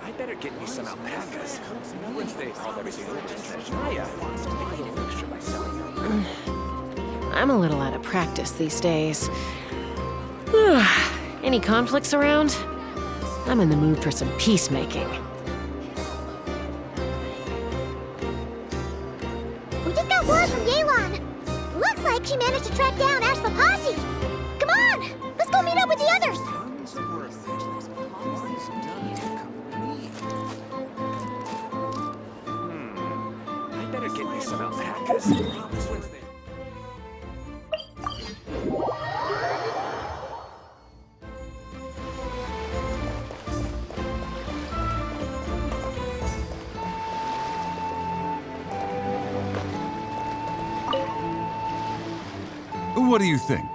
I better get me some alpacas. Once they all everything over, Maya wants to make a little extra by selling them. I'm a little out of practice these days. Any conflicts around? I'm in the mood for some peacemaking. We just got word from Yelan. Looks like she managed to track down Ash's posse. Come on, let's go meet up with the others. I better get me some alpacas. What do you think?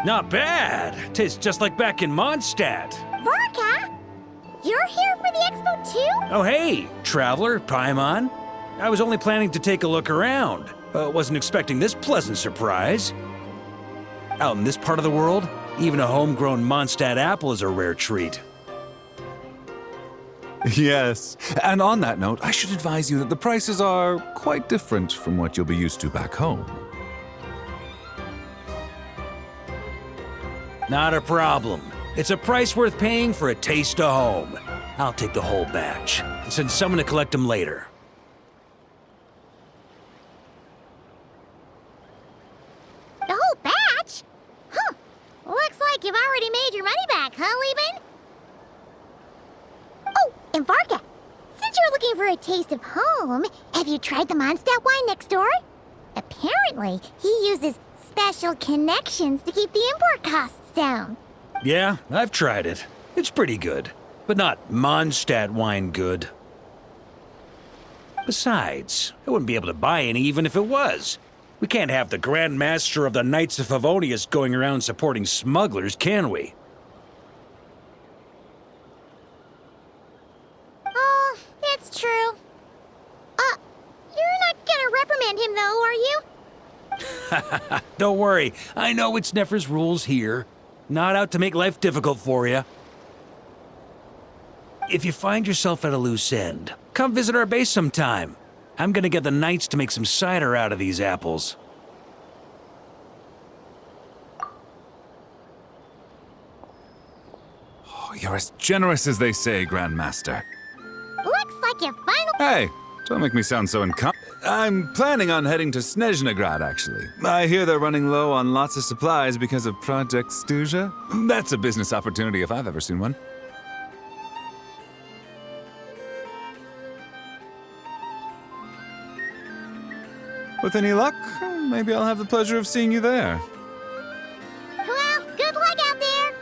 Not bad. Tastes just like back in Mondstadt. Vorka, you're here for the expo too? Oh, hey, traveler, Paimon. I was only planning to take a look around. Wasn't expecting this pleasant surprise. Out in this part of the world, even a homegrown Mondstadt apple is a rare treat. Yes. And on that note, I should advise you that the prices are quite different from what you'll be used to back home. Not a problem. It's a price worth paying for a taste of home. I'll take the whole batch and send someone to collect them later. The whole batch? Huh. Looks like you've already made your money back, huh, Lieben? Oh, and Varka, since you're looking for a taste of home, have you tried the Mondstadt wine next door? Apparently, he uses special connections to keep the import costs down. Yeah, I've tried it. It's pretty good, but not Mondstadt wine good. Besides, I wouldn't be able to buy any even if it was. We can't have the Grand Master of the Knights of Favonius going around supporting smugglers, can we? Oh, that's true. You're not gonna reprimand him though, are you? Don't worry, I know it's Nefer's rules here. Not out to make life difficult for you. If you find yourself at a loose end, come visit our base sometime. I'm gonna get the Knights to make some cider out of these apples. Oh, you're as generous as they say, Grandmaster. Looks like your final... Hey, don't make me sound so I'm planning on heading to Snezhnograd, actually. I hear they're running low on lots of supplies because of Project Stuja. That's a business opportunity if I've ever seen one. With any luck, maybe I'll have the pleasure of seeing you there. Well, good luck out there!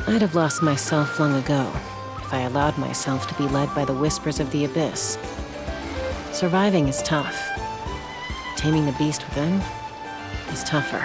I'd have lost myself long ago if I allowed myself to be led by the whispers of the abyss. Surviving is tough. Taming the beast within is tougher.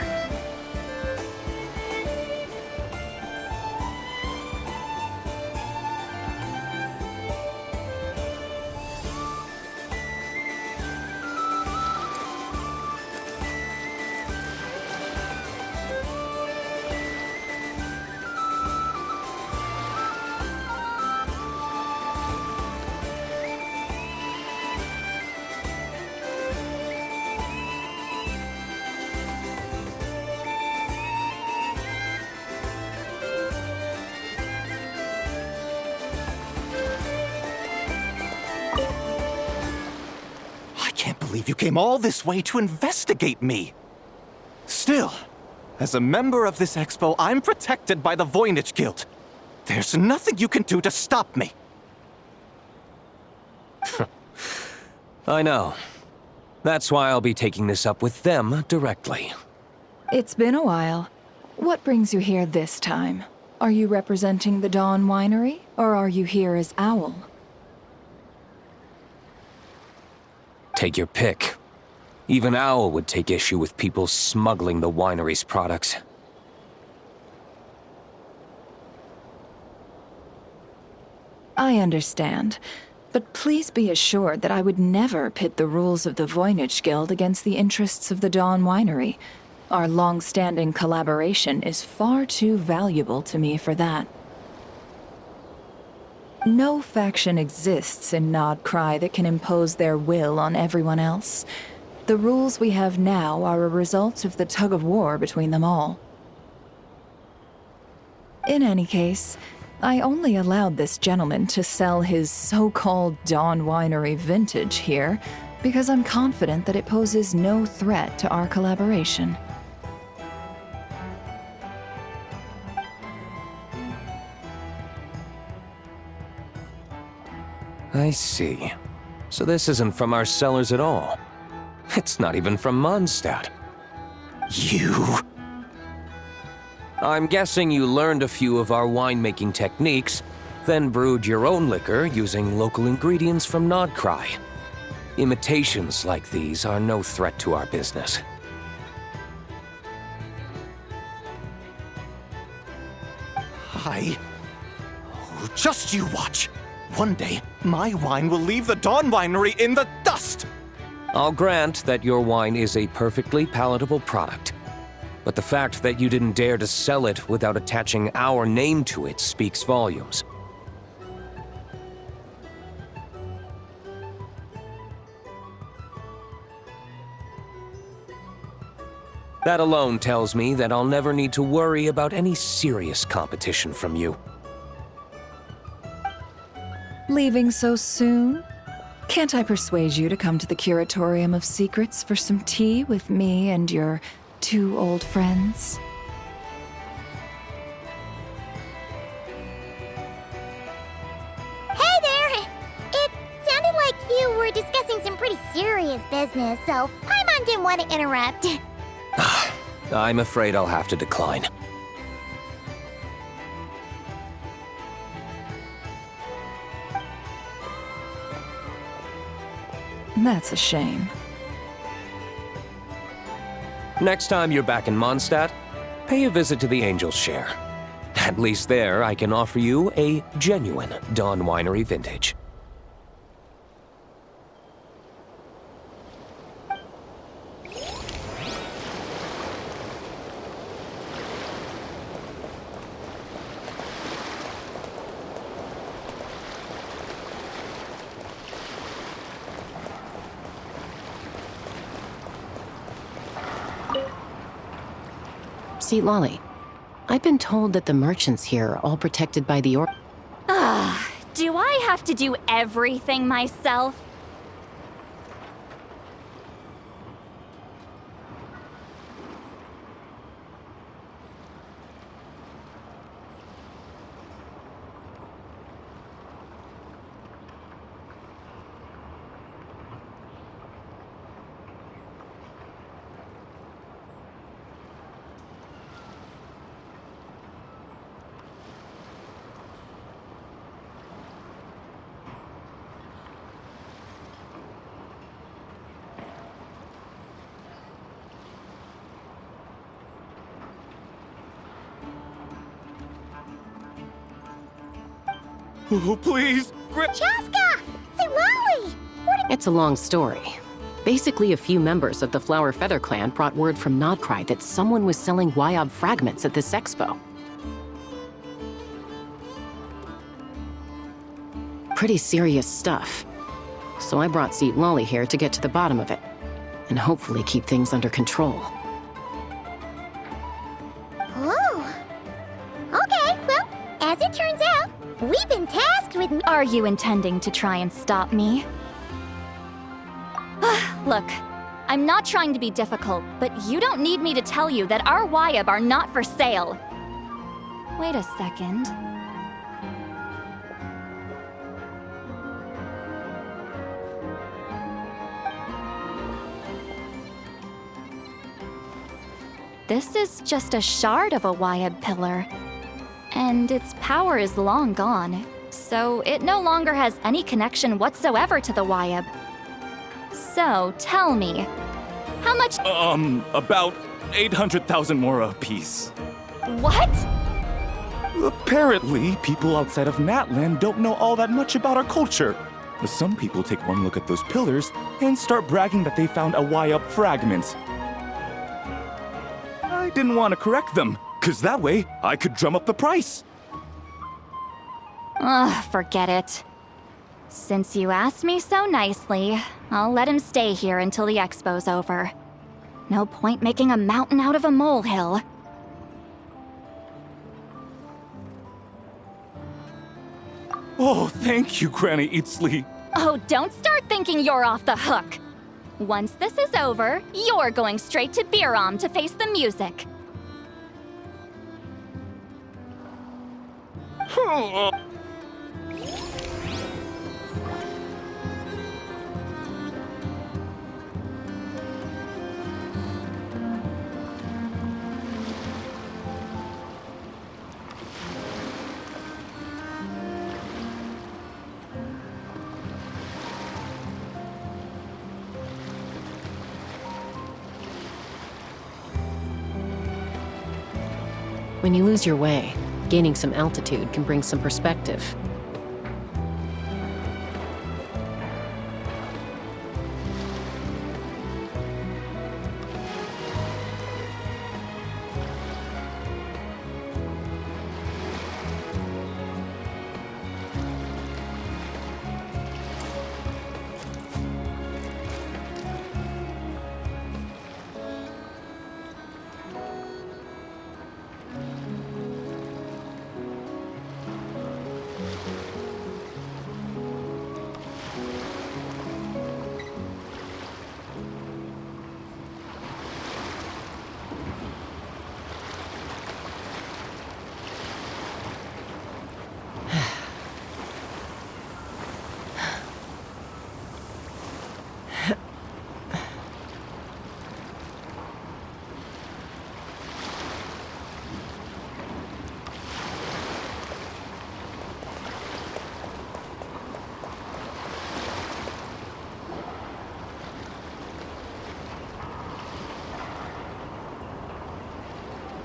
You came all this way to investigate me. Still, as a member of this expo, I'm protected by the Voynich Guild. There's nothing you can do to stop me. I know. That's why I'll be taking this up with them directly. It's been a while. What brings you here this time? Are you representing the Dawn Winery, or are you here as Owl? Take your pick. Even Owl would take issue with people smuggling the winery's products. I understand, but please be assured that I would never pit the rules of the Voynich Guild against the interests of the Dawn Winery. Our long-standing collaboration is far too valuable to me for that. No faction exists in Nodcry that can impose their will on everyone else. The rules we have now are a result of the tug-of-war between them all. In any case, I only allowed this gentleman to sell his so-called Dawn Winery vintage here because I'm confident that it poses no threat to our collaboration. I see. So this isn't from our cellars at all. It's not even from Mondstadt. You... I'm guessing you learned a few of our winemaking techniques, then brewed your own liquor using local ingredients from Nodcry. Imitations like these are no threat to our business. Oh, just you watch. One day, my wine will leave the Dawn Winery in the dust! I'll grant that your wine is a perfectly palatable product. But the fact that you didn't dare to sell it without attaching our name to it speaks volumes. That alone tells me that I'll never need to worry about any serious competition from you. Leaving so soon? Can't I persuade you to come to the Curatorium of Secrets for some tea with me and your 2 old friends? Hey there! It sounded like you were discussing some pretty serious business, so Paimon didn't want to interrupt. I'm afraid I'll have to decline. That's a shame. Next time you're back in Mondstadt, pay a visit to the Angel's Share. At least there, I can offer you a genuine Dawn Winery vintage. See, Lolly, I've been told that the merchants here are all protected by the Do I have to do everything myself? Oh, please, Chaska! Say, Lolly! It's a long story. Basically, a few members of the Flower Feather clan brought word from Nodcry that someone was selling Wyob fragments at this expo. Pretty serious stuff. So I brought Seat Lolly here to get to the bottom of it, and hopefully keep things under control. Oh. Okay, well, as it turns out, we've been tasked with... Are you intending to try and stop me? Look, I'm not trying to be difficult, but you don't need me to tell you that our Wyob are not for sale. Wait a second. This is just a shard of a Wyob pillar, and its power is long gone, so it no longer has any connection whatsoever to the Wyob. So, tell me, how much— About 800,000 more apiece. What? Apparently, people outside of Natland don't know all that much about our culture. Some people take one look at those pillars and start bragging that they found a Y-up fragment. I didn't want to correct them, because that way I could drum up the price. Ugh, forget it. Since you asked me so nicely, I'll let him stay here until the expo's over. No point making a mountain out of a molehill. Oh, thank you, Granny Eatsley. Oh, don't start thinking you're off the hook. Once this is over, you're going straight to Biram to face the music. When you lose your way, gaining some altitude can bring some perspective.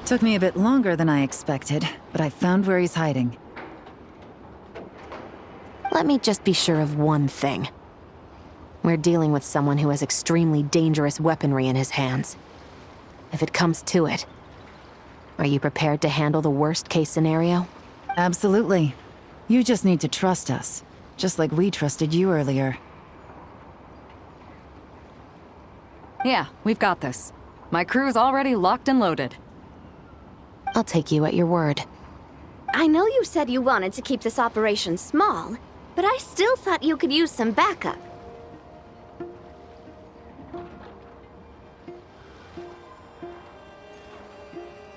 Took me a bit longer than I expected, but I found where he's hiding. Let me just be sure of one thing. We're dealing with someone who has extremely dangerous weaponry in his hands. If it comes to it, are you prepared to handle the worst-case scenario? Absolutely. You just need to trust us, just like we trusted you earlier. Yeah, we've got this. My crew's already locked and loaded. I'll take you at your word. I know you said you wanted to keep this operation small, but I still thought you could use some backup.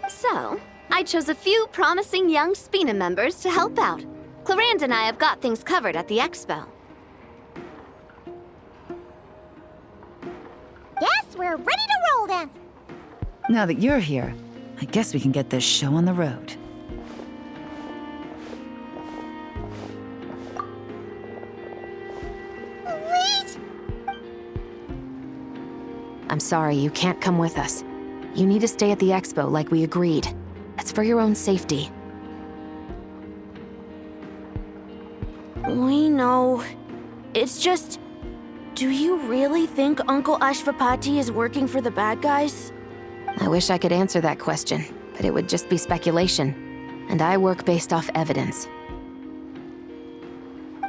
So, I chose a few promising young Spina members to help out. Clarand and I have got things covered at the expo. Guess we're ready to roll then. Now that you're here, I guess we can get this show on the road. Wait! I'm sorry, you can't come with us. You need to stay at the expo like we agreed. It's for your own safety. We know. It's just... Do you really think Uncle Ashvapati is working for the bad guys? I wish I could answer that question, but it would just be speculation. And I work based off evidence.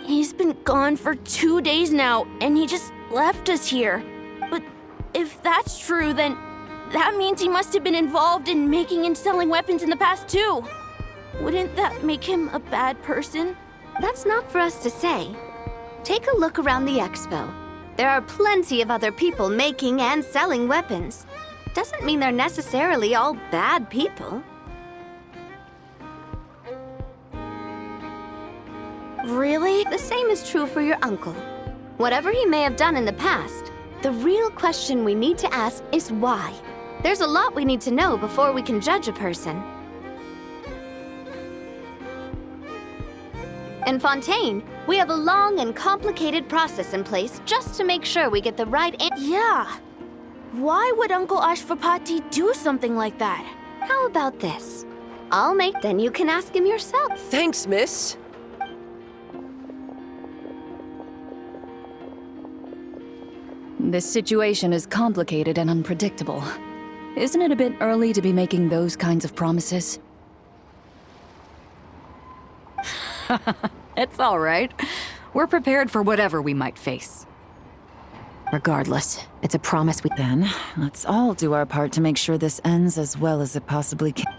He's been gone for 2 days now, and he just left us here. But if that's true, then that means he must have been involved in making and selling weapons in the past too. Wouldn't that make him a bad person? That's not for us to say. Take a look around the expo. There are plenty of other people making and selling weapons. Doesn't mean they're necessarily all bad people. Really? The same is true for your uncle. Whatever he may have done in the past, the real question we need to ask is why. There's a lot we need to know before we can judge a person. In Fontaine, we have a long and complicated process in place just to make sure we get the right Yeah. Why would Uncle Ashvapati do something like that? How about this? I'll make, then you can ask him yourself. Thanks, miss. This situation is complicated and unpredictable. Isn't it a bit early to be making those kinds of promises? It's all right. We're prepared for whatever we might face. Regardless, it's a promise we... Then, let's all do our part to make sure this ends as well as it possibly can.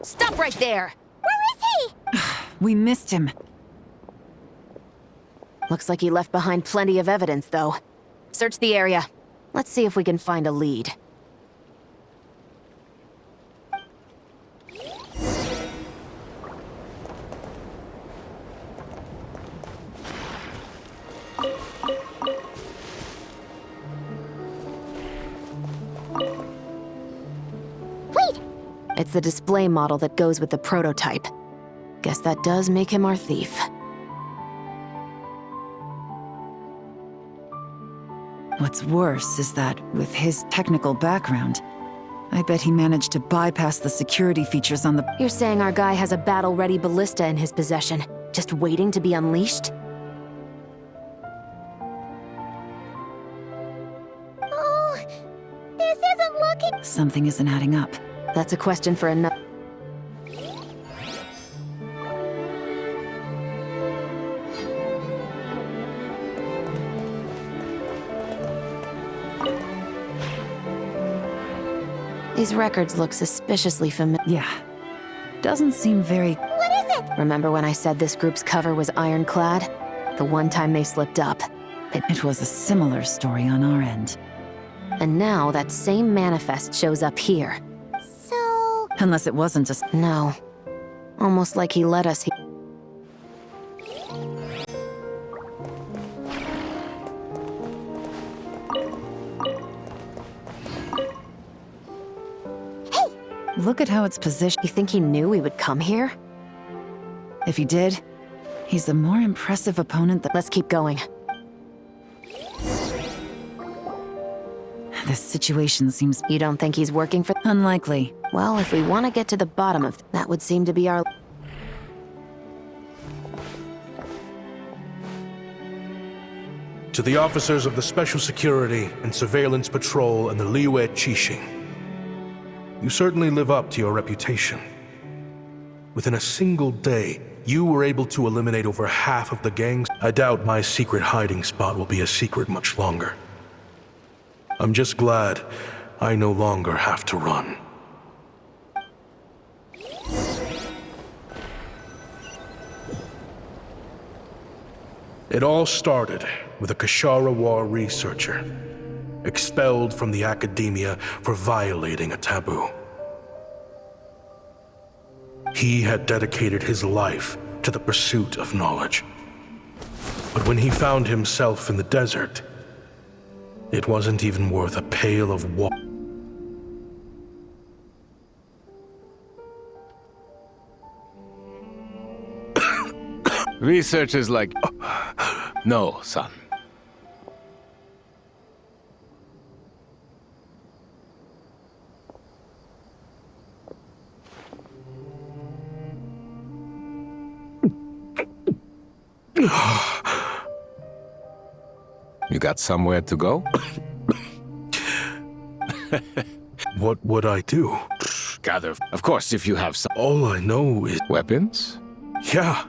Stop right there! Where is he? We missed him. Looks like he left behind plenty of evidence, though. Search the area. Let's see if we can find a lead. Wait! It's the display model that goes with the prototype. Guess that does make him our thief. What's worse is that, with his technical background, I bet he managed to bypass the security features on the... You're saying our guy has a battle-ready ballista in his possession, just waiting to be unleashed? Oh, this isn't looking... Something isn't adding up. That's a question for another... These records look suspiciously familiar. Yeah. Doesn't seem very... What is it? Remember when I said this group's cover was ironclad? The one time they slipped up. It was a similar story on our end. And now that same manifest shows up here. So... Unless it wasn't a... No. Almost like he let us... Look at how it's positioned. You think he knew we would come here? If he did, he's a more impressive opponent than... Let's keep going. This situation seems... You don't think he's working for... Unlikely. Well, if we want to get to the bottom of... That would seem to be our... To the officers of the Special Security and Surveillance Patrol and the Liyue Qixing, you certainly live up to your reputation. Within a single day, you were able to eliminate over half of the gangs. I doubt my secret hiding spot will be a secret much longer. I'm just glad I no longer have to run. It all started with a Kashara War researcher, expelled from the academia for violating a taboo. He had dedicated his life to the pursuit of knowledge. But when he found himself in the desert, it wasn't even worth a pail of water. Research is like... No, son. You got somewhere to go? What would I do? Gather. Of course, if you have some... All I know is... Weapons? Yeah.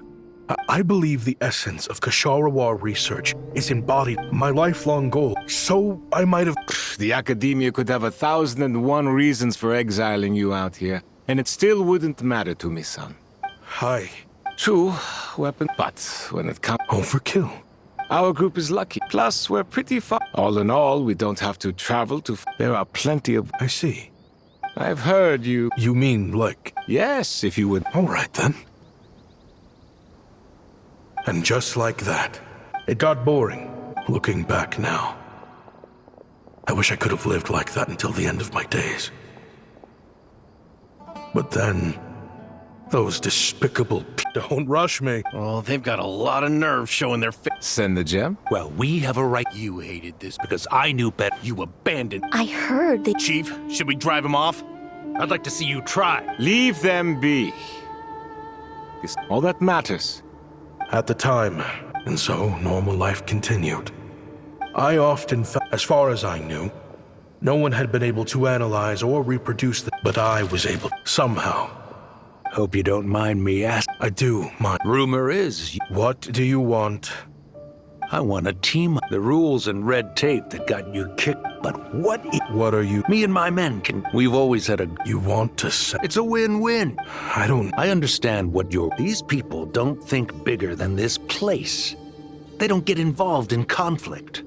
I believe the essence of Kasharawa research is embodied my lifelong goal. So I might have... The Academia could have 1,001 reasons for exiling you out here, and it still wouldn't matter to me, son. Hi. True, weapon, but when it comes... Overkill. Our group is lucky. Plus, we're pretty far. All in all, we don't have to travel to... There are plenty of... I see. I've heard you... You mean, like... Yes, if you would... All right, then. And just like that, it got boring, looking back now. I wish I could have lived like that until the end of my days. But then, those despicable... Don't rush me. Oh, they've got a lot of nerve showing their face. Send the gem? Well, we have a right. You hated this because I knew better. You abandoned. I heard they... Chief, should we drive him off? I'd like to see you try. Leave them be. It's all that matters. At the time, and so normal life continued. I often felt, as far as I knew, no one had been able to analyze or reproduce them, but I was able somehow. Hope you don't mind me asking. I do mind. Rumor is... What do you want? I want a team. The rules and red tape that got you kicked. But what What are you... Me and my men can... We've always had a... You want to say... It's a win-win. I understand what you're... These people don't think bigger than this place. They don't get involved in conflict.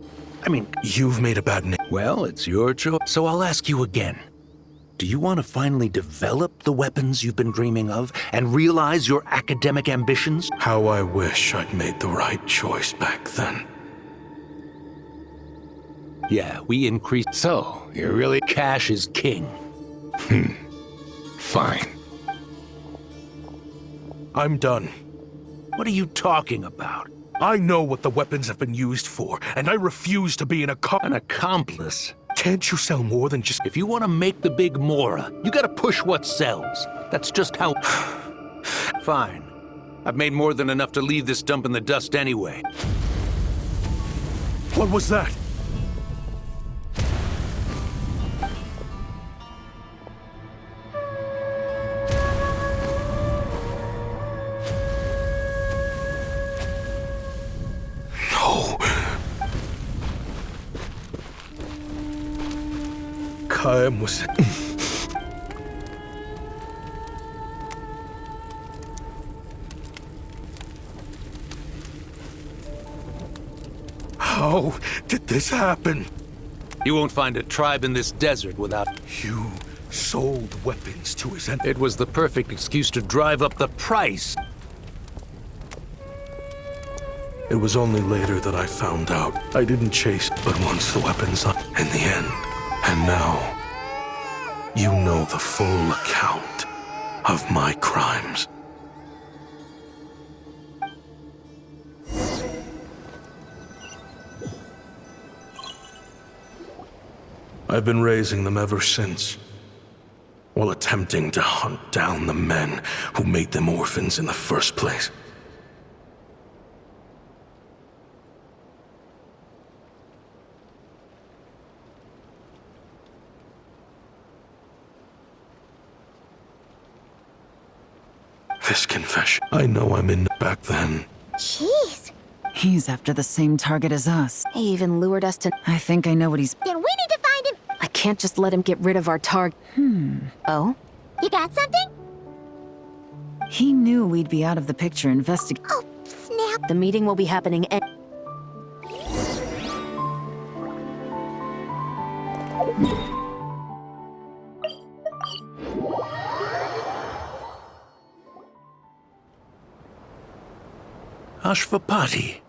I mean... You've made a bad name. Well, it's your choice. So I'll ask you again. Do you want to finally develop the weapons you've been dreaming of and realize your academic ambitions? How I wish I'd made the right choice back then. Yeah, we increased. So, you're really... Cash is king. Fine. I'm done. What are you talking about? I know what the weapons have been used for, and I refuse to be an accomplice. Can't you sell more than just... If you want to make the big Mora, you gotta push what sells. That's just how... Fine. I've made more than enough to leave this dump in the dust anyway. What was that? Kaem was... How did this happen? You won't find a tribe in this desert without... You sold weapons to his enemy. It was the perfect excuse to drive up the price. It was only later that I found out. I didn't chase, but once the weapons up in the end. And now, you know the full account of my crimes. I've been raising them ever since, while attempting to hunt down the men who made them orphans in the first place. This confession, I know I'm in back then. Jeez. He's after the same target as us. He even lured us to... I think I know what he's... Then we need to find him. I can't just let him get rid of our target. Oh? You got something? He knew we'd be out of the picture investigating. Oh, snap. The meeting will be happening Ashvapati.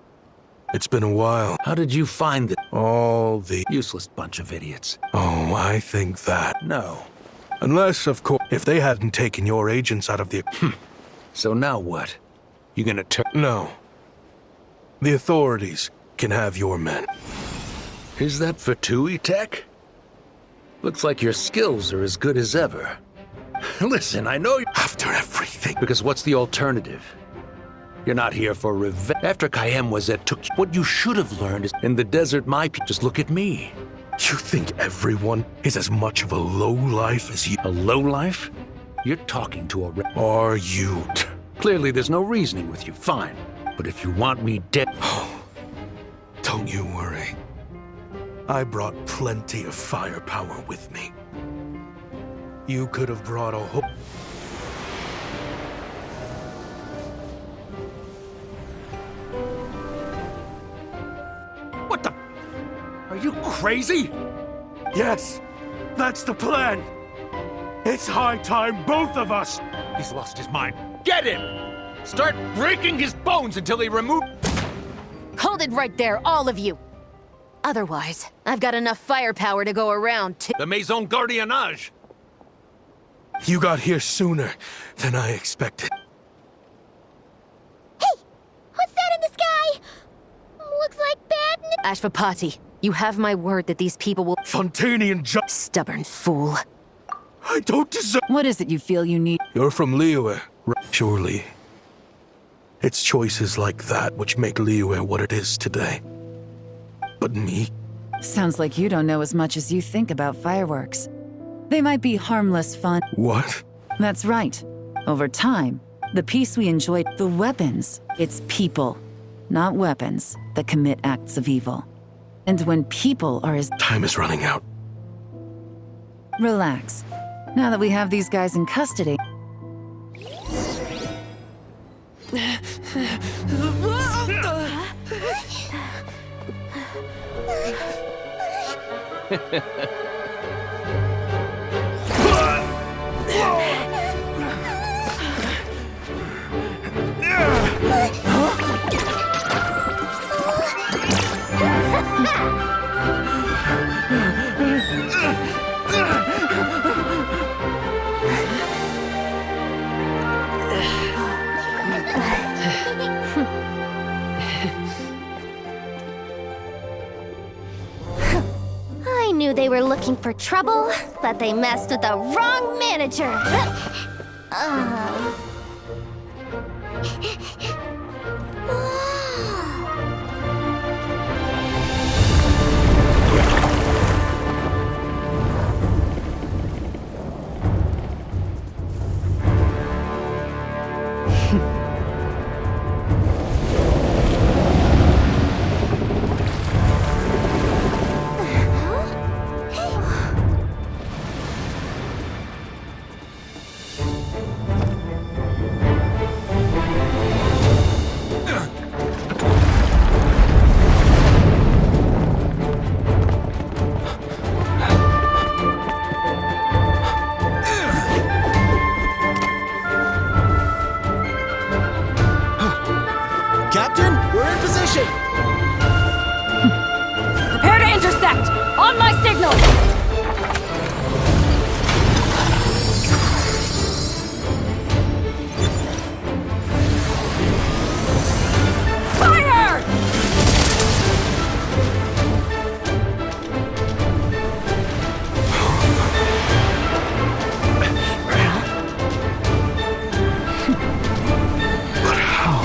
It's been a while. How did you find it? All the... Useless bunch of idiots. Oh, I think that. No. Unless, of course, if they hadn't taken your agents out of the... So now what? You gonna turn... No. The authorities can have your men. Is that for Tui Tech? Looks like your skills are as good as ever. Listen, I know you... After everything... Because what's the alternative? You're not here for revenge. After Kaem was at took what you should have learned is in the desert my people. Just look at me. You think everyone is as much of a lowlife as you... A lowlife? You're talking to a... Are you... Clearly there's no reasoning with you, fine. But if you want me dead... Don't you worry. I brought plenty of firepower with me. You could have brought a whole... What the... Are you crazy? Yes, that's the plan. It's high time both of us... He's lost his mind. Get him! Start breaking his bones until they remove... Hold it right there, all of you! Otherwise, I've got enough firepower to go around to— The Maison Gardiennage! You got here sooner than I expected. Hey! What's that in the sky? Looks like bad news. Ashvapati, you have my word that these people will— Fontanian Stubborn fool. I don't deserve— What is it you feel you need? You're from Liyue, right? Surely. It's choices like that which make Liyue what it is today. But me? Sounds like you don't know as much as you think about fireworks. They might be harmless fun. What? That's right. Over time, the peace we enjoyed, the weapons, it's people, not weapons, that commit acts of evil. And when people are as— Time is running out. Relax. Now that we have these guys in custody... I knew they were looking for trouble, but they messed with the wrong manager. Captain, we're in position! Prepare to intercept! On my signal! Fire! But how?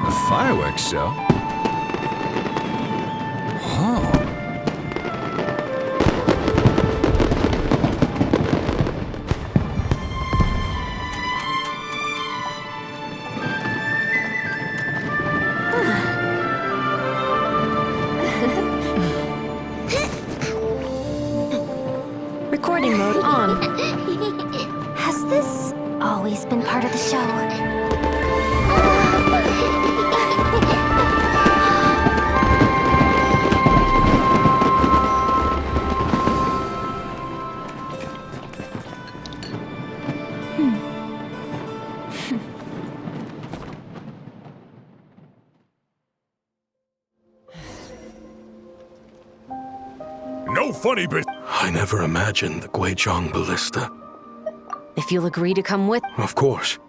A fireworks show? Oh. Recording mode on. Has this always been part of the show? No funny bit. I never imagined the Guizhong ballista. If you'll agree to come with— Of course.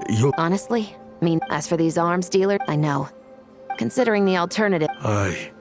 You'll— Honestly, I mean, as for these arms dealers, I know. Considering the alternative— I